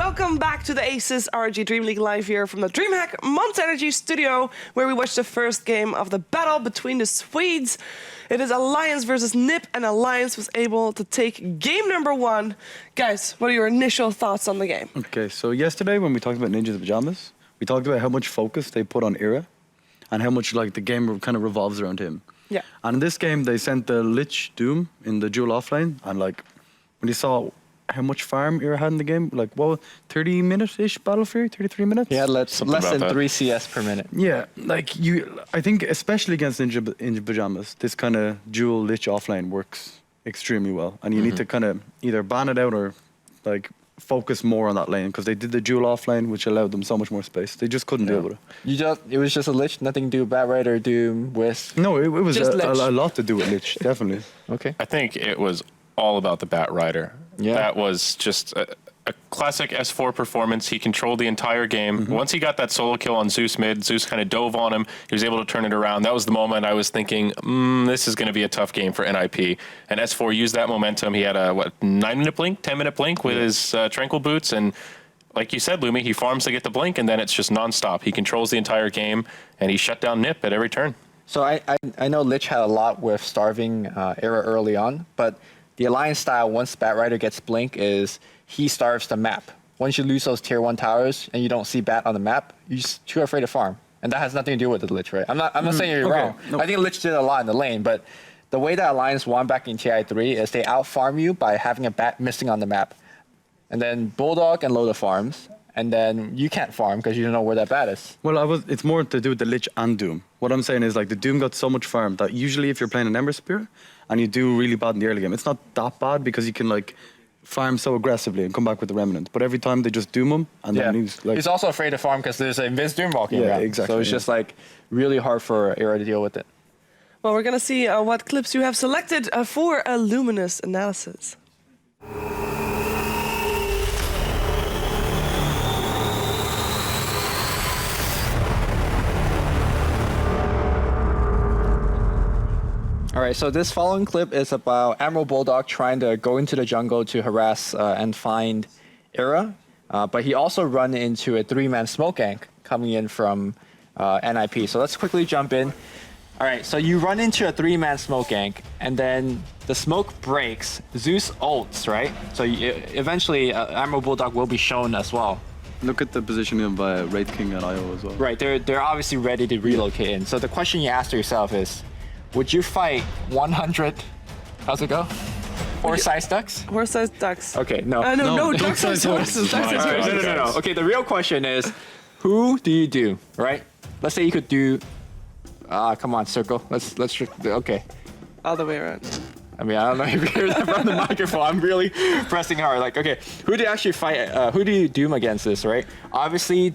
Welcome back to the ASUS ROG DreamLeague live here from the DreamHack Monster Energy studio, where we watched the first game of the battle between the Swedes. It is Alliance versus NiP, and Alliance was able to take game number 1. Guys, what are your initial thoughts on the game? Okay, so yesterday when we talked about Ninja's Pajamas, we talked about how much focus they put on Era and how much like the game kind of revolves around him. Yeah. And in this game, they sent the Lich Doom in the dual offlane, and like when you saw how much farm Era had in the game, like, well, 30-minute-ish battle fury, 33 minutes? He had less than 3 CS per minute. Yeah, like I think especially against Ninja Pajamas, this kind of dual Lich offlane works extremely well. And you need to kind of either ban it out or like focus more on that lane, because they did the dual offlane, which allowed them so much more space. They just couldn't deal with it. It was just a Lich, nothing to do with Bat Rider, Doom, Wisp. No, it was Just a lot to do with Lich, definitely. Okay. I think it was all about the Bat Rider. Yeah. That was just a classic S4 performance. He controlled the entire game. Once he got that solo kill on Zeus mid, Zeus kind of dove on him. He was able to turn it around. That was the moment I was thinking, this is going to be a tough game for NiP. And S4 used that momentum. He had a, 9-minute blink, 10-minute blink with his Tranquil Boots. And like you said, Lumi, he farms to get the blink, and then it's just nonstop. He controls the entire game, and he shut down NiP at every turn. So I know Lich had a lot with starving Era early on, but the Alliance style, once Bat Rider gets blink, is he starves the map. Once you lose those tier 1 towers and you don't see Bat on the map, you're too afraid to farm. And that has nothing to do with the Lich, right? I'm not saying you're wrong. No. I think Lich did a lot in the lane, but the way that Alliance won back in TI3 is they out-farm you by having a Bat missing on the map. And then Bulldog and Loda farms, and then you can't farm because you don't know where that Bat is. Well, it's more to do with the Lich and Doom. What I'm saying is like the Doom got so much farm that usually if you're playing an Ember Spear and you do really bad in the early game, it's not that bad because you can like farm so aggressively and come back with the Remnant. But every time they just Doom him, and then he's like... He's also afraid to farm because there's an Invis Doom walking around. Yeah, exactly. So it's just like really hard for Era to deal with it. Well, we're going to see what clips you have selected for a luminous analysis. All right, so this following clip is about Admiral Bulldog trying to go into the jungle to harass and find Era, but he also run into a 3-man smoke gank coming in from NiP. So let's quickly jump in. All right, so you run into a 3-man smoke gank, and then the smoke breaks. Zeus ults, right? So eventually Admiral Bulldog will be shown as well. Look at the positioning of Wraith King and IO as well. Right, they're obviously ready to relocate in. So the question you ask yourself is, would you fight 100, how's it go? Horse-sized ducks? Horse-sized ducks. Okay, no. No, duck-sized horses. Duck-sized horses. No. Okay, the real question is, who do you do, right? Let's say you could do, come on, circle. Let's okay. All the way around. I mean, I don't know if you hear that from the microphone. I'm really pressing hard. Like, okay, who do you actually fight? Who do you doom against this, right? Obviously,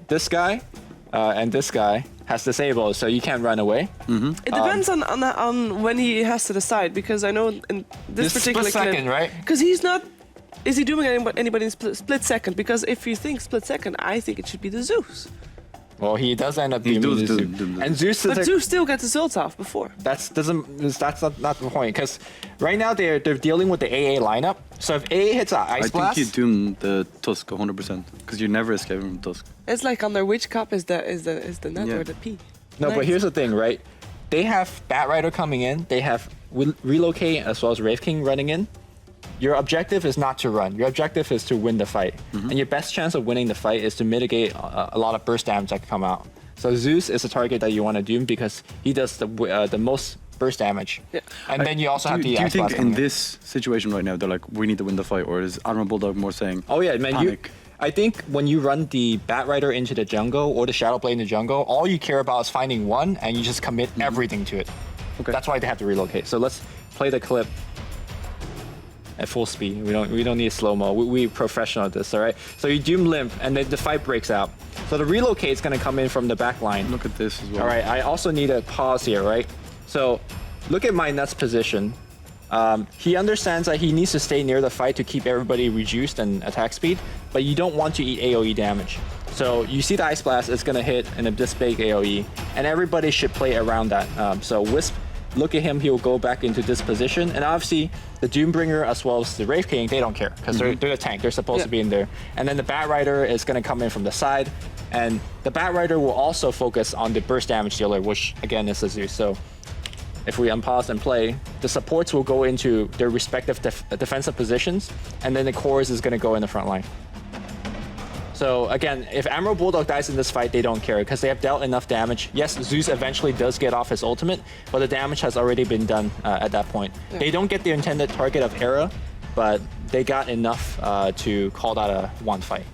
this guy and this guy has disabled, so you can't run away. It depends on when he has to decide, because I know in this particular split second, clip, right? Because he's not. Is he doing anybody in split second? Because if you think split second, I think it should be the Zeus. Well, he does end up He doing does Zeus. do And Zeus is But Zeus still gets his ults off before. That's not the point, because right now they're dealing with the AA lineup. So if AA hits an Ice Blast, I think you doom the Tusk 100%, because you never escape from Tusk. It's like on their Witch Cup is the net or the P. No, but here's the thing, right? They have Bat Rider coming in. They have Relocate as well as Wraith King running in. Your objective is not to run. Your objective is to win the fight. And your best chance of winning the fight is to mitigate a lot of burst damage that can come out. So Zeus is a target that you want to doom because he does the most burst damage. Yeah. And then you also have the Ice Blast. Do you think in this situation right now, they're like, we need to win the fight, or is Admiral Bulldog more saying, oh yeah, man, panic? I think when you run the Bat Rider into the jungle or the Shadow Blade in the jungle, all you care about is finding one, and you just commit everything to it. Okay. That's why they have to relocate. So let's play the clip at full speed. We don't need slow-mo. We professional at this, all right? So you doom Limp, and then the fight breaks out. So the relocate is going to come in from the back line. Look at this as well. All right, I also need a pause here, right? So look at my Nuts position. He understands that he needs to stay near the fight to keep everybody reduced and attack speed, but you don't want to eat AoE damage. So you see the Ice Blast is going to hit in this big AoE, and everybody should play around that. So Wisp look at him, he'll go back into this position. And obviously, the Doombringer as well as the Wraith King, they don't care because they're the tank. They're supposed to be in there. And then the Bat Rider is going to come in from the side. And the Bat Rider will also focus on the burst damage dealer, which again is a Zeus. So if we unpause and play, the supports will go into their respective defensive positions, and then the cores is going to go in the front line. So again, if Emerald Bulldog dies in this fight, they don't care because they have dealt enough damage. Yes, Zeus eventually does get off his ultimate, but the damage has already been done at that point. Yeah. They don't get the intended target of Era, but they got enough to call that a one fight.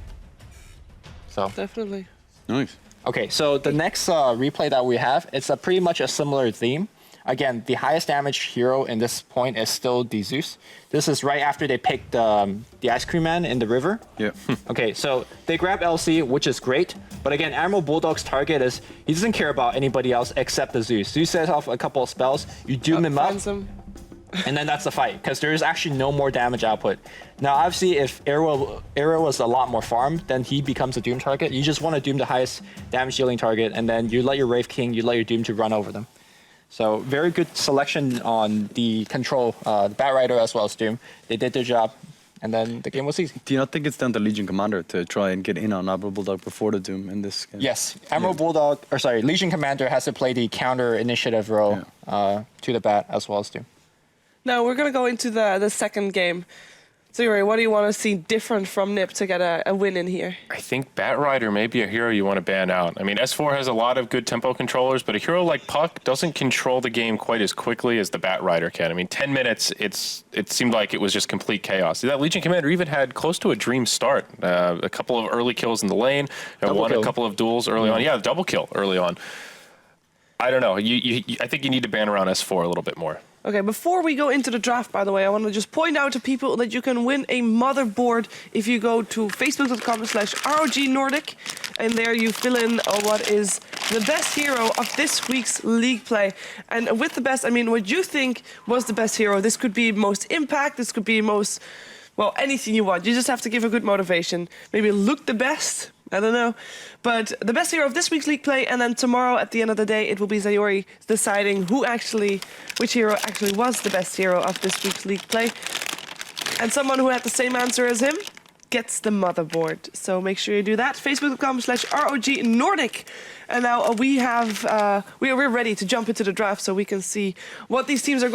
So Definitely. Nice. Okay, so the next replay that we have, it's pretty much a similar theme. Again, the highest damage hero in this point is still the Zeus. This is right after they picked the Ice Cream Man in the river. Yeah. Okay, so they grab LC, which is great. But again, Admiral Bulldog's target is, he doesn't care about anybody else except the Zeus. Zeus sets off a couple of spells, you doom him up, and then that's the fight, because there is actually no more damage output. Now, obviously, if Era was a lot more farmed, then he becomes a Doom target. You just want to Doom the highest damage dealing target, and then you let your Wraith King, you let your Doom to run over them. So very good selection on the control, the Bat Rider as well as Doom. They did their job, and then the game was easy. Do you not think it's down to Legion Commander to try and get in on Admiral Bulldog before the Doom in this game? Yes, Legion Commander has to play the counter initiative role to the Bat as well as Doom. Now we're going to go into the second game. So, Yuri, what do you want to see different from NiP to get a win in here? I think Bat Rider may be a hero you want to ban out. I mean, S4 has a lot of good tempo controllers, but a hero like Puck doesn't control the game quite as quickly as the Bat Rider can. I mean, 10 minutes, it seemed like it was just complete chaos. That Legion Commander even had close to a dream start. A couple of early kills in the lane, won a couple of duels early on. Yeah, double kill early on. I don't know. I think you need to ban around S4 a little bit more. Okay, before we go into the draft, by the way, I want to just point out to people that you can win a motherboard if you go to facebook.com/ROG Nordic, and there you fill in what is the best hero of this week's league play. And with the best, I mean what you think was the best hero. This could be most impact, this could be most, well, anything you want. You just have to give a good motivation. Maybe look the best. I don't know. But the best hero of this week's league play, and then tomorrow at the end of the day, it will be Sayori deciding which hero actually was the best hero of this week's league play. And someone who had the same answer as him gets the motherboard. So make sure you do that. Facebook.com/ROG Nordic. And now we're ready to jump into the draft so we can see what these teams are going